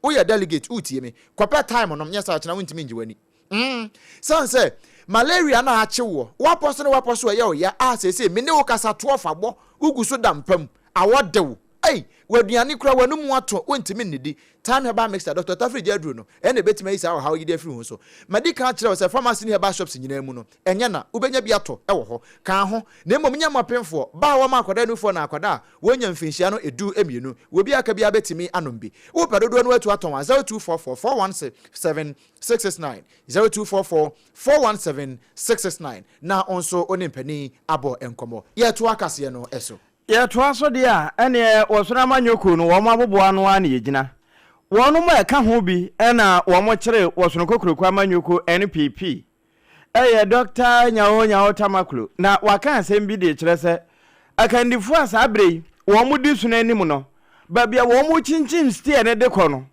wo ya delegate utie me kope time no nya sa ochena wontimi njiwani sanse malaria na achewo waposo ye o ya sesi me ne wo kasa to ofabo uguso dampam awodewo waduane kura wanu mu ato wontimi nnidi time herbal mixture Dr. Tafriji aduro no ene betima yi sa how yide free ho so medical kire se pharmacy ne herbal shops nyina mu no enye na ubenya bi ato ewo ho kan ho na emom nya mapemfo ba wa makoda nufo na akoda wonya mfinhia no edu emienu wo bi aka bi abetimi anombi wo pedodo no atu aton 0244 417 669 0244 417 669 na onso onimpani abo enkomo ye to akase no eso ya to aso dia ene wosona manyoku no wo maboboa no ana yegina wono ma ka ho bi ena wo mo kire wosono kokurokwa manyoku NPP Dr. Nyawo Tamakulu na waka asem bi de kire se akandifu asa abrei wo mo di suna anim no ba bia wo mo chinchin stie ne de kono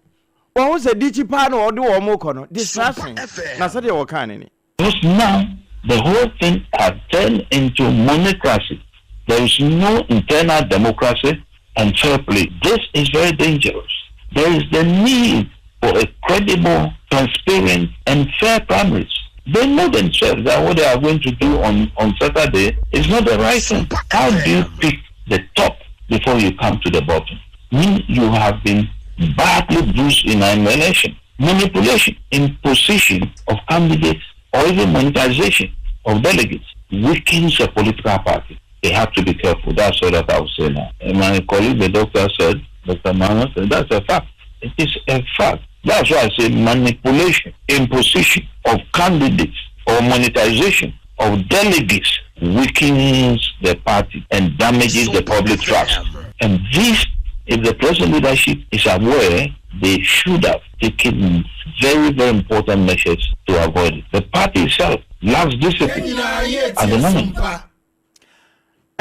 wo se di chipa no ode wo mo kono distraction na se de wo kan ni because now the whole thing has turned into monocracy. There is no internal democracy and fair play. This is very dangerous. There is the need for a credible, transparent, and fair primaries. They know themselves that what they are going to do on Saturday is not the right thing. How do you pick the top before you come to the bottom? You have been badly bruised in an election. Manipulation, imposition of candidates, or even monetization of delegates weakens a political party. They have to be careful. That's all that I will say now. And my colleague, the doctor said, Dr. Manuel said, that's a fact. It is a fact. That's why I say manipulation, imposition of candidates or monetization of delegates weakens the party and damages the public trust. And this, if the present leadership is aware, they should have taken very, very important measures to avoid it. The party itself lacks discipline at the moment.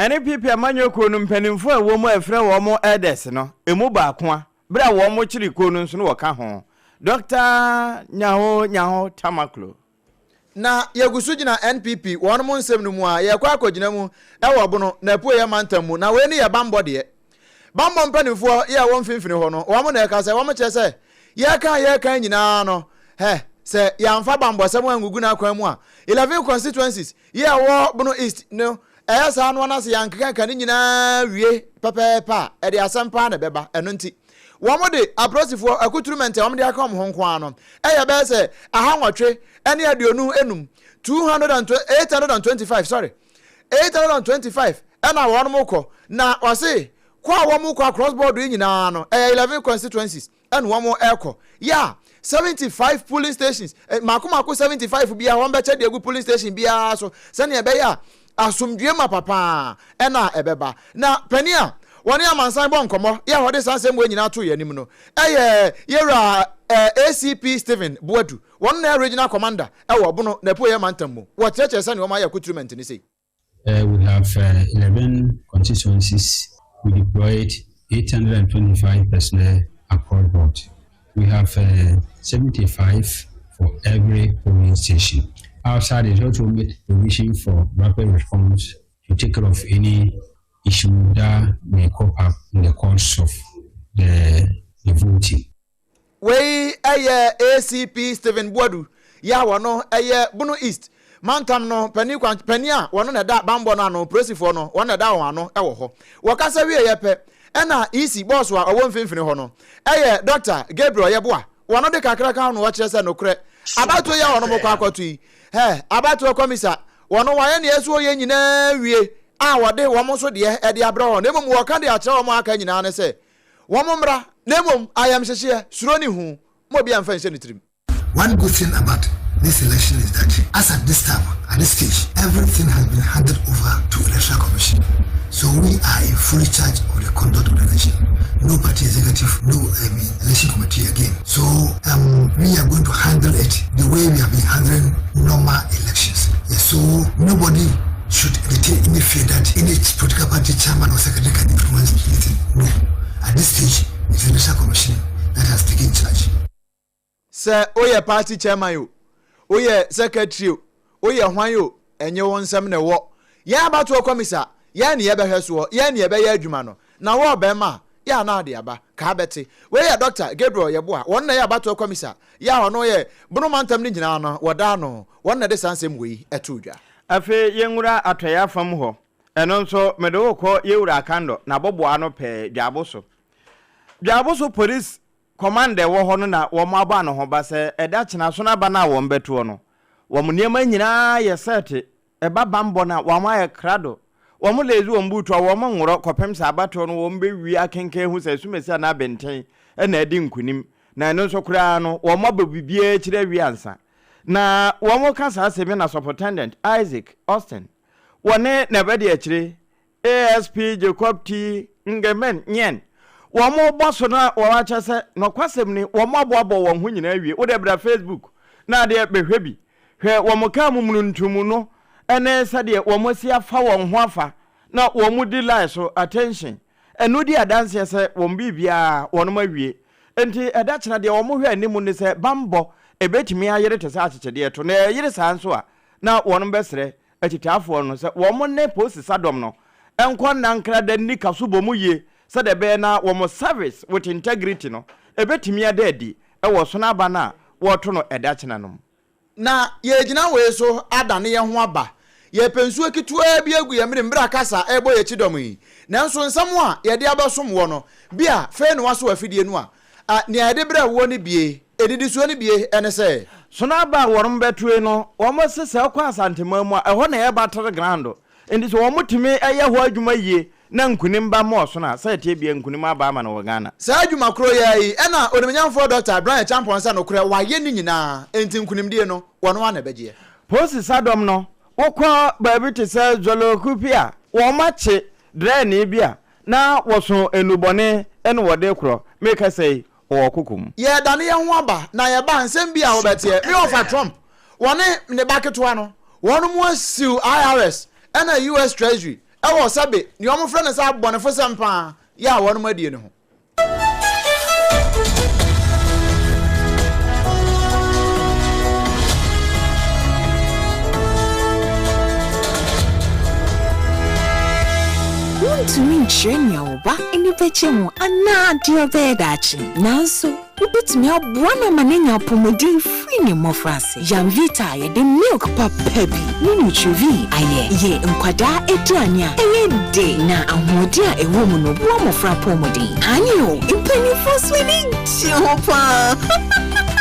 NPP amanyo ko no mpanimfo a wo mu afre wo mo elders no emu ba ko a bra wo mo chiri ko no nso no waka ho Dr. Nyaho Tamaklo na yegusu gina NPP won mo nsem no mu a ye kwa akogina mu e wo bono na po ye mantam mu na we ni ye bambo de bambo mpanimfo ye wo mfimfini ho no wo mo na ka se wo mo che se ye kan nyina no se ya mfa bambo se mo angugu na akwan mu a 11 constituencies ye wo bono east no sa no na se yankeka kan nyina wie pepepa e de asempa na beba eno nti wo de aprosifo akuturement wo de akom ho nko ano ye be se ahanwotwe ene aduonu enum 825 sorry 825 ena wo no moko na wase kwa wo moko across board nyina no 11 constituencies ene wo mo eko ya 75 polling stations makoma 75 bia wo beche de egu polling station bia so se ne be ya asumdue ma papa ena ebeba na pania woni amansan bo nkomo ya hode sansem we nyina to yanim no yera ACP Stephen Boadu won na regional commander wo bono na po ye mantam wo cheche se ne o ma ya recruitment ni say we have 11 constituencies. We deployed 825 personnel across board. We have 75 for every polling station. Outside is also made provision for rapid response to take care of any issue that may crop up in the course of the voting. We ACP Stephen Boadu ya wono Bono East mantam no pania wono na da bambo na no prosifo no wono na da wano ewo ho wakasa wie yepe ena isi boss wa owo mfimfini ho no Dr. Gabriel Yeboa wono de kakra kan no wo kire se no kre abato ya wono mokọ akoto yi abato komisa wono waye ne yeso ye nyina wie a wode wo mo so de e de abra ho na mum wo kan de a kire wo mo aka nyina ne se wo mo mra na mum ayam hyehye suro ni hu mo bia mfa nse ni tirim. One good thing about this election is that as at this time, at this stage, everything has been handed over to Electoral Commission. So we are in fully charge of the conduct of the election. No party executive, no election committee again. So we are going to handle it the way we have been handling normal elections. So nobody should entertain any fear that any political party chairman or secretary can influence anything. No. At this stage, it's the Electoral Commission that has taken charge. Sir, oye party chairman yo, oye secretary yo, oye hwan yo, enye won nsem ne wo. Ya abato komisa, ya ne ye behwe so, ya ne ye be ya adwuma no. Na wo be ma, ya na ade aba, ka beti. We ya Dr. Gabriel Yeboa, won na ya abato komisa, ya hono ye, bunu mantam ni nyina no, woda no, won na de sansem we etudwa. Afe yenwura atoya fam ho. Eno nso medo ko yewura akando na bobo ano pe dwaboso. Dwaboso police commander wo hono na wo maba no ho ba se eda chena so na ba na wo mbeto no wo niema nyina ye sete e baba mbo na wo ma ye krado wo mo lezi wo mbuto wo mo nworo kopem sa abato no wo mbe wi akenken hu se sumesi na benten e na edi nkunim na eno so kura no wo mo ba bibie kire wi ansa na wo mo kasa asemi na superintendent Isaac Austin wone na bedi akire ASP Jacob T Ngemen nyen womo boso na wacha se no kwasem ni womo aboabo wo ho nyina awie wo de bra Facebook na de behwe bi hwe womo ka mumunu ntumu no ene se de womo si afa wo ho afa na womo di lie so attention enu di adanse se wom bibia wono mawie enti eda chena de womo hwe animu ni se bambo ebetimi ayere te se achechede to na yire sanso a na wono besre achitafo no se womo ne post sadom no enkon na nkra da ni kaso bomu ye said the bena womo service with integrity no ebetimi adadi e wo so na ba na wo to no eda chena no na ye gina we so adane ye ho aba ye pensu akitua bi agu ye mbra kasa ebo ye chidom yi nanso nsam a ye de abasom wo no bia fe no waso afidie no a ne ade bra wo ni bie edidi so ni bie ene se so na ba worom betue no womo sese kwa asantema mu a eho na ye battle ground ndi so womo timi eye ho adwuma yie na nkunim ba mo so na sa tie bia nkunim aba ama na wo Ghana sa adwuma kro yayi ena odemenyamfo Dr. Brian Champion sa no kro waye ni nyina enti nkunim die no wono ana begie posi sadom no wokọ baabi te se jolokupia wo mache drani bia na woso enubone ene wode kro make say wo kokum ye dane ye ho aba na ye ba nsem bia wo betie me ofa Trump wone ne baketo ano wono mo asiu IRS ena US Treasury ɛwɔ sabe ni ɔmo frɛ ne sa abɔnefo sempa ya wɔn mo adie ne ho to me nkyerɛ oba ɛni bɛkyɛ mu ana deɛ ɔbɛyɛ daakye nanso wobɛtumi aboa no ma n'anya apɔmuden firi ne mmɔfra ase Yamvita yɛde milk papa bi ne nutrivi ayɛ nkwadaa aduane a ɛyɛ de na ahoɔden a ɛwɔ mu no boa mmɔfra apɔmuden anyo mpanimfoɔ so ani gye ho paa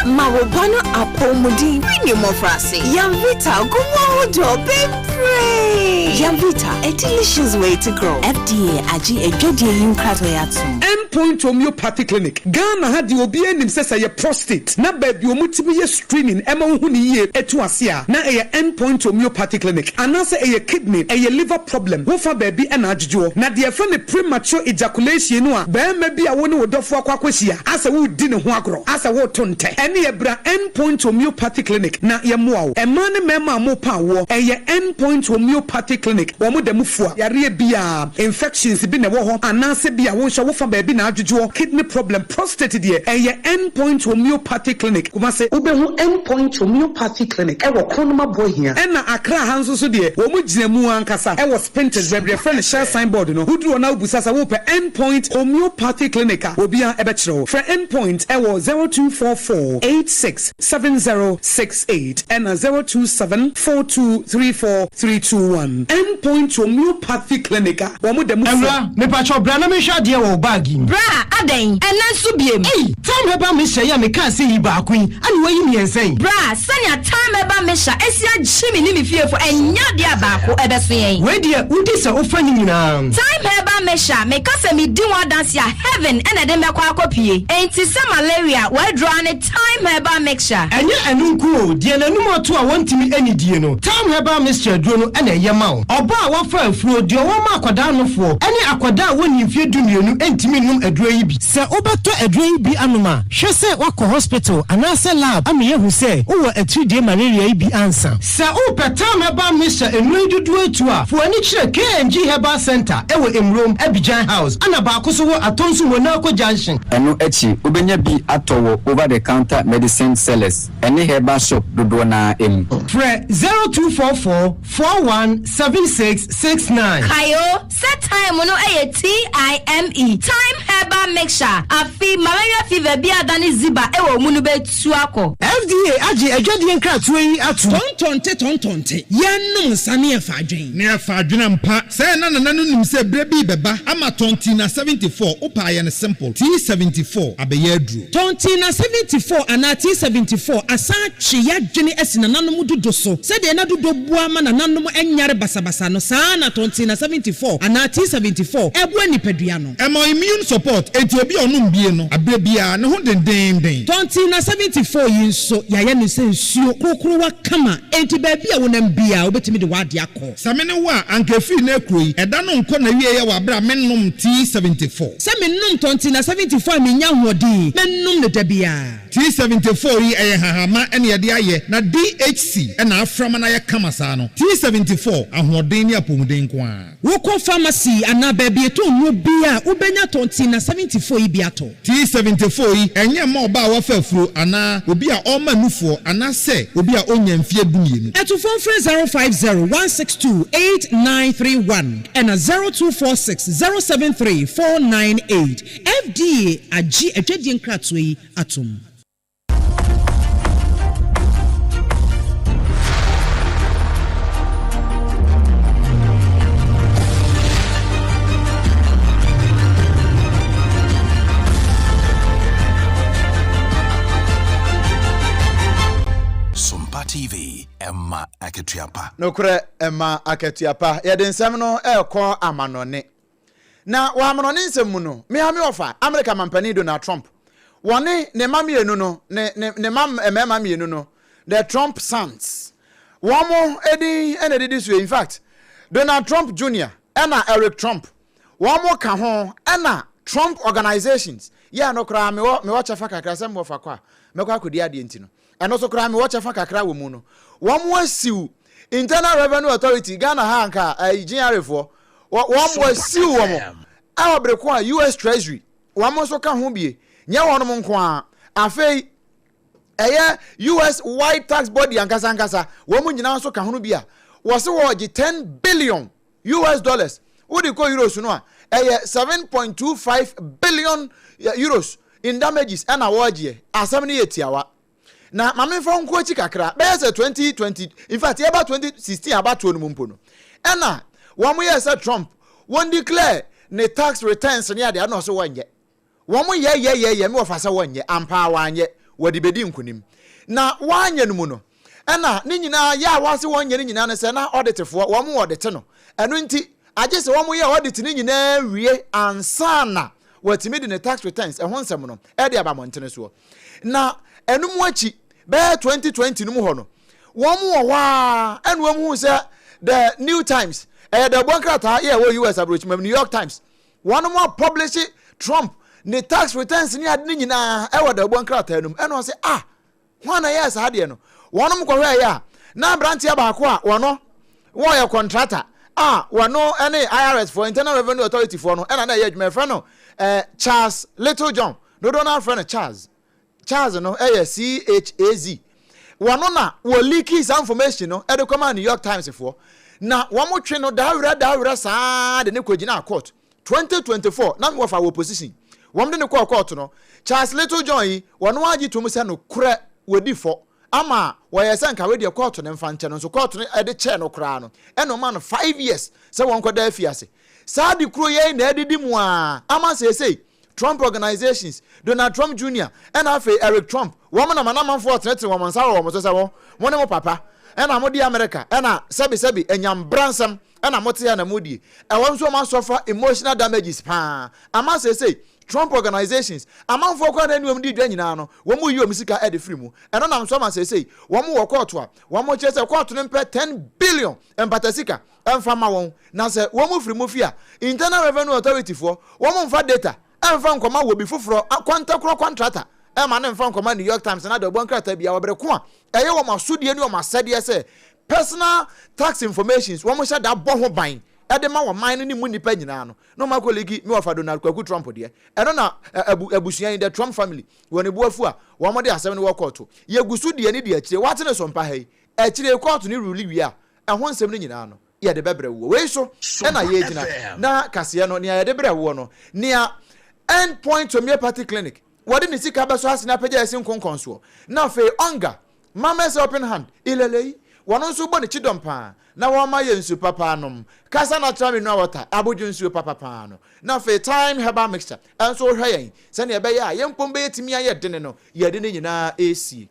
ma woba no apɔmuden firi ne mmɔfra ase Yamvita gomo do bebree Yamvita, a delicious way to grow. FDA, Aji, a Jodi, you Endpoint Homeopathy Clinic. Ghana had the OBN himself a prostate. Na baby, you multiple screening. Emma Huni, Etuasia. Na a Endpoint Homeopathy Clinic. Anasa a kidney, a liver problem. Wofa baby and Ajjo. Na the friend premature ejaculation. Bear maybe a one would offer Quaquasia. As a wood dinner huagro. As a wood tonte. Any a bra Endpoint Homeopathy Clinic. Na yamuao. A man mema mo power. A Endpoint Homeopathy Clinic. Wamu de mufua. Yari bia infections bi na wo ho anase bia wo hwa wo fa ba bi na adwodwo kidney problem prostate de Endpoint Homeopathy Clinic kuma se ubehu Endpoint Homeopathy Clinic e wo konoma boy hia e na Accra hanso so de wo mu gina mu ankasa e wo Spintex bebre friend share signboard no huduro na ubusasa wo pe Endpoint Homeopathy Clinic a obi a e be kire wo fra Endpoint e wo 0244867068 and 0274234321 Endpoint Homeopathy Clinic. Emra, me pacho bra na me hwa de wo bag yi. Bra, aden, ena nso biem. Hey, time heba me hya ya me ka se yi ba kun. Ani wayi mi ensen. Bra, sanya time heba me hya esi agye me ni me fiefo enya de abako ebeso yen. We de udi se ofa ni nyina. Time heba me hya me ka se me di wa dance ya heaven ena de me kwa akopie. Enti se malaria we draw ne time heba mixture. Enye enu nku de nanum oto a wontimi ani die no. Time heba mixture duro no ena ye ma wo. Oba a wafa afuro de wo ma akwada no fo. Ene akwada woni mfie dumienu entimi num aduro yi bi. Se obeto aduro yi bi anoma, hwe se wakọ hospital anase lab ame hu se wo atudie malaria yi bi ansa. Se o petam heba mixture enu dudu etu a fo ani kire KNG Herbal Center ewo Emrom Abidjan House ana ba akoso wo atonsu Monaco Junction. Eno echi obenya bi atowo over the counter medicine sellers ene herbal shop dodo na em. Fre 0244 417669. Kayo set time no TIME time herbal mixture afi malaria fever bi adani ziba ewo mu no betu akọ. FDA age adwadie nkratoa yi atu. Tontonte yenum sane efa adwen. Ne efa adwen mpa say na nanu nim say bre bi beba ama tonti na 74 opa ye ne simple T74 abeye aduro. Tonti na 74 ana T74 asa twe yadwene asina nanom dodo so. Se de na dodo bua ma na nanom enyare basabasa no saa na tonti na 74 ana T74 ebua nipadua no. Emo immune support enti obi onum bie no abre bia ne ho denden. Tonti na 74 yinso yaye ne se nsuo kokoro wa kama enti ba bia wonam bia obetimi de wade akọ. Samene wa ankafi na ekroyi eda no nko na wie ye wa bra mennom T74. Se mennom tonti na 74 menya hodi mennom ne da bia. T74 yi hahama ene ye de aye na DHC ena aframa na ye kama saa no. T74 ahoden ni apomuden ko a. Woko pharmacy ana ba bia to no bia ubenya tonti na 74 yi bia to. T74 yi enye ma oba wa fa afuro ana obi a o ma nufuo ana se obi a onya mfie dumienu. Etu phone 050-162-8931 and 0246-073-498. FDA agi adwadie nkratoa yi atom. TV Emma Aketiapa. No kure Emma Aketiapa. Yede nsem no ekọ amanone. Na wa amanone nsem mu no. Me ha me ofa America mampani Donald Trump. Wone ne mamienu no ne mamienu no. The Trump sons. Womo edi ene this way in fact. Donald Trump Jr. ena Eric Trump. Womo ka ho ena Trump organizations. Ya no kra me watch fa kakra sem wo fa kwa. Me kwa kodi ade ntino. And also crime watch a fakakra womuno. One more siu internal revenue authority Ghana hanka GRA for wɔn mo asiw wɔn a wɔbreko a US Treasury wɔn mo nso ka ho bie nyɛ wɔn mo nko a afei ɛyɛ US White Tax Body ankasa wɔn mo nyinaa nso ka ho bi a wɔse wɔgye $10 billion US wodi kɔ euros no a ɛyɛ 7.25 billion euros in damages ɛna wɔgye asɛm no yɛ tiawa na mamemfa nko akyi kakra bɛyɛ sɛ 2020 in fact yɛba 2016 abatoɔ no mu mpo no ɛna wɔn mo yɛ sɛ Trump wɔn declare ne tax returns ne ade ana ɔso wɔnyɛ wɔn mo yɛ me wɔfa sɛ wɔnyɛ ampa wɔanyɛ wɔde bedi nkunim na wɔanyɛ no mu no ɛna ne nyinaa yɛ a wɔase wɔnyɛ ne nyinaa no sɛ na auditfoɔ wɔn mo audit no ɛno nti agye sɛ wɔn mo yɛ audit ne nyinaa wie ansana wɔtimi de ne tax returns ɛho nsɛm no ɛde aba mɔntene soɔ na ɛno mu akyi bɛyɛ 2020 no mu hɔ no wɔn mo wɔ hɔ a ɛna wɔn hu sɛ the New Times the Bonkrata US abrochim New York Times one more publish Trump the tax returns ni ade nyina e wo the Bonkrata enum e no say one yes ade no one mo kɔhwɛ ya na branch ya ba ko a wono wo yɛ contractor wono any IRS for Internal Revenue Authority for no na yɛ adwuma frɛ no Charles Little John no Donald friend Charles no CHAZ wono na wo leak his information no e de come New York Times for na wɔn twe no dawura saa de ne kɔgyina court 2024 na wɔfa wɔ position wɔn de ne kɔ court no Charles Little John yi wɔn agye to mu sɛ no korɛ wɔdi fɔ ama wɔyɛ sɛ nka wɔde court ne mfa nkyɛn no so court no de kyɛ no koraa no ɛna ɔma no 5 years sɛ wɔn kɔda afiase saa de kuro yɛ na adidi mu a ama sɛsɛ Trump organizations Donald Trump Jr. ɛna afei Eric Trump wɔn na manamanfoɔ tenete wɔn nsa wɔ wɔn so sɛ wɔn ne mo papa ɛna modi America ɛna sebi enyam bransam ɛna mote ya na modi ɛwɔm so ma suffer emotional damages pa ama say Trump organizations amanfo kwa na nuam di dwa nyina no wɔn mu yi omisika ɛde free mu ɛno nam so ma say wɔn mu wɔ court a wɔn mo kyerɛ sɛ court no mpɛ 10 billion empatasika ɛmfa ma wɔn na sɛ wɔn mu free mu fia Internal Revenue Authority for wɔn mu mfa data ɛmfa nkɔma wɔ bi foforo kwanta contractor ɛma ne mfa nkɔma New York Times na de Bonkrata bia wɔbrɛ ko a ɛyɛ wɔn asodie ne wɔn asɛdeɛ sɛ personal tax informations wɔn hyɛ da bɔ ho ban ɛde ma wɔn man ne mu nipa nyinaa no no ma kolegi me wɔfa Donald Kwaku Trump deɛ ɛno na abusua the Trump family wɔn ebuafu a wɔn de asɛm ne wɔ court yɛ gusu deɛ ne deɛ akyire wɔate ne sompa ha yi akyire court ne rule wi a ɛho nsɛm ne nyinaa no yɛ de bɛbrɛ wo wei so ɛna yɛ gyina na kaseɛ no nea yɛ de brɛ wo no nea Endpoint Homeopathy Clinic wɔde ne sika bɛso ase na pagya ese nkonkonso na fe onga mama's open hand ilelei wɔno nso bɔ ne chidom pa na wɔn ma yɛ nsu papa anom kasa na tra mineral water abodwo nsu papa pa no na fe time herbal mixture enso hwɛ yɛn sɛ ne ɛbɛyɛ a yɛmpom bɛyɛ timi ayɛ dene no yɛde ne nyinaa esi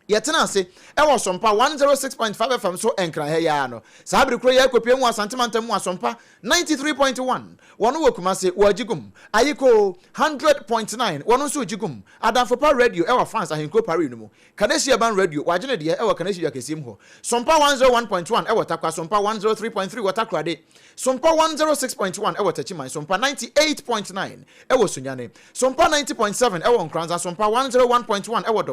yɛtena ase ɛwɔ Sompa 106.5 FM so enkra ha ya no saa bere kro yɛ kopie mu asantemanta mu Sompa 93.1 wɔno wɔ Kumase wɔagigum ayiko 100.9 wɔno nso jigum Adamfopa radio ɛwɔ France ahenko Paris no mu Kanesia ban radio wagene deɛ ɛwɔ Kanesia kasim ho Sompa 101.1 ɛwɔ Takwa Sompa 103.3 wɔ Takrade Sompa 106.1 ɛwɔ Tachiman Sompa 98.9 ɛwɔ Sunyane Sompa 90.7 ɛwɔ Nkranza Sompa 101.1 ɛwɔ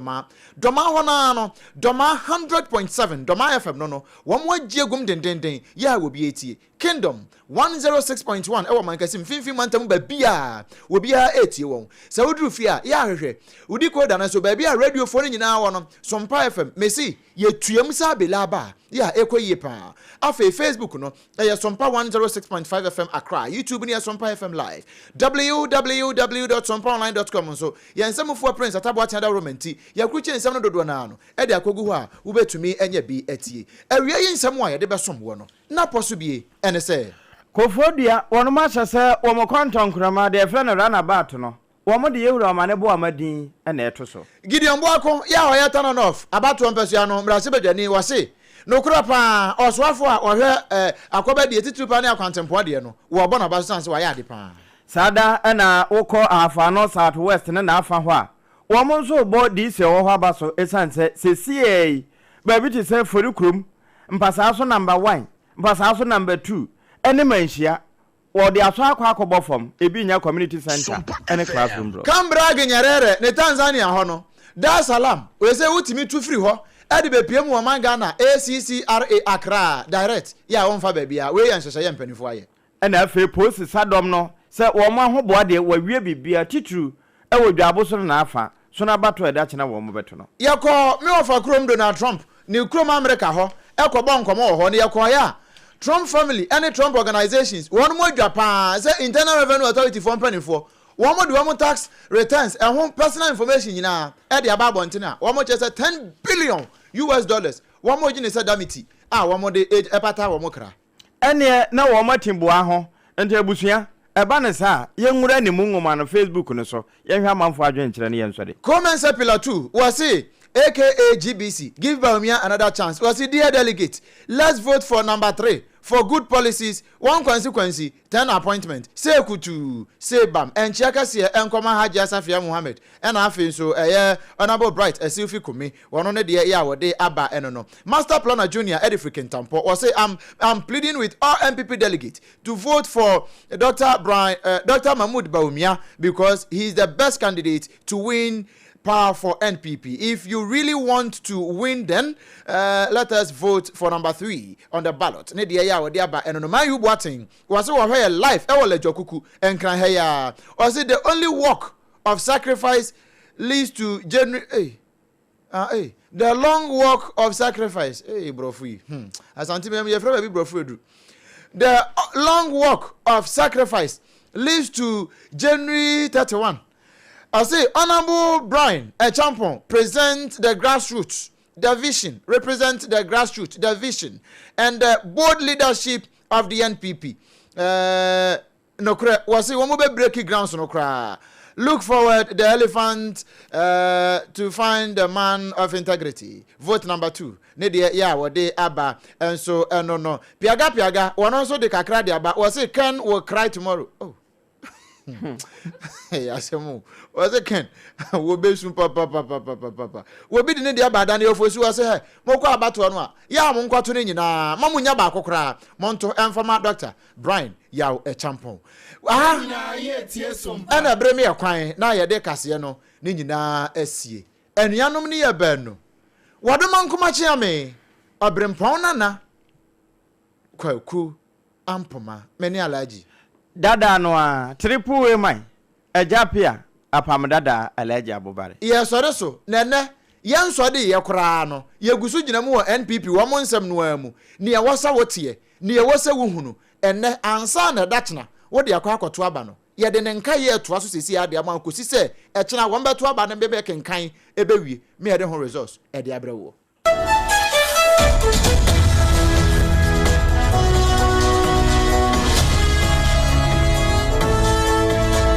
Doma hona no Doma 100.7 Doma FM no wɔn wagye gum dendenden ya wo bi etie Kingdom 106.1 ɛwɔ Mankasim finfin mantam ba bia wo bia etie wɔn sɛ woduru fi a ya hwehwɛ wodi ko da na so ba bia radio phone nyinaa wɔ no Sompa FM mesi ye tuam sa belaba ya ekoyie pa afa Facebook no ɛyɛ Sompa 106.5 FM Accra YouTube ne Sompa FM live www.sompaonline.com so yɛnsamfo prince atabo atiada romanti yakruche nsɛm no dodo na no ɛde akogu hɔ a wobetumi anya bi atie awie yi nsɛm a yɛde bɛsom wɔ no na pɔso bie ɛne sɛ Kofodia wɔn ma hyɛ sɛ wɔn kɔntɔn krama de ɛfrɛ no runabout no wɔn de yɛwura amane bo amadin ɛna ɛto so Gideon Boako ya ɔyɛ turn off abato mpɛsua no mrase badwani wɔse no kura pa ɔsoafo a ɔhwɛ akɔba de titiri pa ne akwantempo de no wo bɔ na ba so sanse wa yɛ ade pa sada ɛna wokɔ afa no south west ne na afa hɔ a wɔn nso bɔ DC wɔ hɔ aba so esanse sesie baabi te sɛ forikrom mpasa so number 1 mpasa so number 2 ɛne manhia wɔde aso akɔ fam ebi nya community center ɛne classroom bro Kambra genyarere ne Tanzania hɔ no Dar es Salaam we say wutimi tu free hɔ ɛde be piem wɔ Ghana ACCRA Accra direct ya wɔn fa baabi a we yɛ nhyehyɛ yɛ mpanifo ayɛ ɛna afei post sadom no sɛ wɔn ahoboa de wɔwie bibia titru ɛwɔ dwabo so na afa so na bato ɛda kyena wɔn beto no yɛkɔ me ofa krom Donald Trump ne krom America hɔ ɛkɔbɔ nkɔmɔ wɔ hɔ ne yɛkɔ ya Trump family any Trump organizations one more Japan say Internal Revenue Authority for mpanimfoɔ one more do one more tax returns and home personal information nyina e de aba bontina one more say $10 billion one more gine say damiti one more de epata one more kra ene na one more timboa ho ente abusua eba ne sa yenwura ne mu ngoma no Facebook no so yehwe amanfo adwen kyerɛ ne yensɔde comment say pillar 2 was say aka GBC give Bawumia another chance was say dear delegate let's vote for number 3 for good policies, 1 consequence, 10 appointment. Say kutu, say bam. And cheka siya enkoma Haji Asafia Muhammad. And afi so honorable bright Silfi Kumi. One on the ya wade aba enono. Master Planner Junior Edifican Tampo. Or say I'm pleading with all MPP delegates to vote for Dr. Mahmoud Bawumia because he is the best candidate to win power for NPP. If you really want to win, then let us vote for number 3 on the ballot. Ne dia ya wodi aba eno ma yu boating was wo hwe life e wo le jokuku enkran he ya or say the only work of sacrifice leads to genuine the long walk of sacrifice brofu asanti me ye fra be brofu edu the long walk of sacrifice leads to January 31. I say, Honorable Brian Echampon present the grassroots, the vision, represent the grassroots, the vision, and the bold leadership of the NPP. No cra, was it one more breaking grounds no cra. Look forward the elephant to find the man of integrity. Vote number 2. Nedia ya wade aba and so no. Piaga one also the kakra dia aba was it Ken will cry tomorrow. Oh. Hey, asemu. Was it Ken? Wo be sun papa. Wo bi de dia bada na ofosu wa se he. Mo kwa abato no a. Ya mo nkwato ne nyina. Ma munya ba akokra. Mo nto enfama doctor Brian yaw e champon. Ana bremi e kwan na ye de kase no ne nyina asie. Anuanom ne ye ban no. Wadoma nkoma chia me. Obrempon nana. Kwaku ampoma. Meni alaji. Dada no a triple way mai ejapia APAM Dada alaji abubare ye sore so nene yen sode ye kora no ye gusu ginamu wo NPP wo mo nsem no amu ne ye wosa wotie ne ye wosa wuhunu enne ansa na dachna wo de akwa akoto aba no ye de ne nka ye to aso sesi ade ama kosi se e chena wo mbeto aba ne bebe kenkan ebewie me ye de ho resource e de abrewo